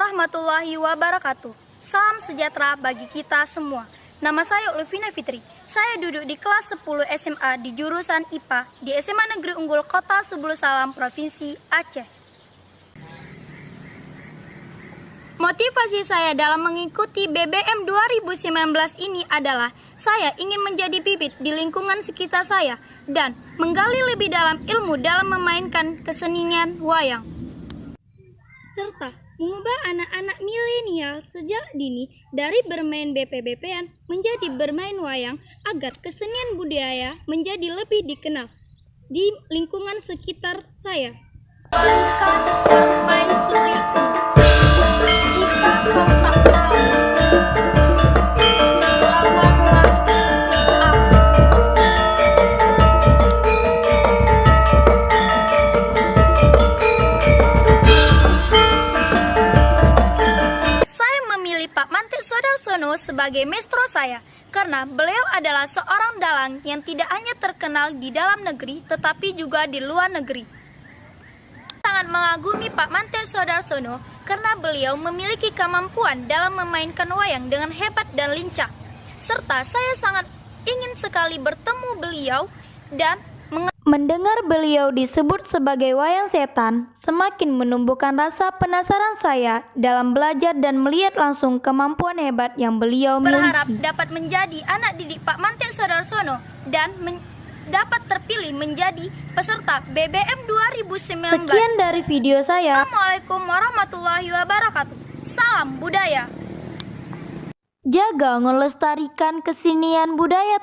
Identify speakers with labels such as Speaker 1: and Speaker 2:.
Speaker 1: warahmatullahi wabarakatuh. Salam sejahtera bagi kita semua. Nama saya Ulfina Fitri. Saya duduk di kelas 10 SMA di jurusan IPA di SMA Negeri Unggul Kota Sebulu Salam, Provinsi Aceh. Motivasi saya dalam mengikuti BBM 2019 ini adalah saya ingin menjadi bibit di lingkungan sekitar saya dan menggali lebih dalam ilmu dalam memainkan kesenian wayang, serta mengubah anak-anak milenial sejak dini dari bermain BP-BPan menjadi bermain wayang agar kesenian budaya menjadi lebih dikenal di lingkungan sekitar saya. Mainkan permaisuriku jika kau tak tahu, lawanlah aku. Saya memilih Pak Mantik Soedarsono sebagai maestro saya karena beliau adalah seorang dalang yang tidak hanya terkenal di dalam negeri tetapi juga di luar negeri. Sangat mengagumi Pak Mantik Soedarsono karena beliau memiliki kemampuan dalam memainkan wayang dengan hebat dan lincah. Serta saya sangat ingin sekali bertemu beliau dan mendengar beliau disebut sebagai wayang setan semakin menumbuhkan rasa penasaran saya dalam belajar dan melihat langsung kemampuan hebat yang beliau miliki. Berharap dapat menjadi anak didik Pak Mantik Soedarsono dan dapat terpilih menjadi peserta BBM 2019. Sekian dari video saya. Assalamualaikum warahmatullahi wabarakatuh. Salam budaya. Jaga melestarikan kesenian budaya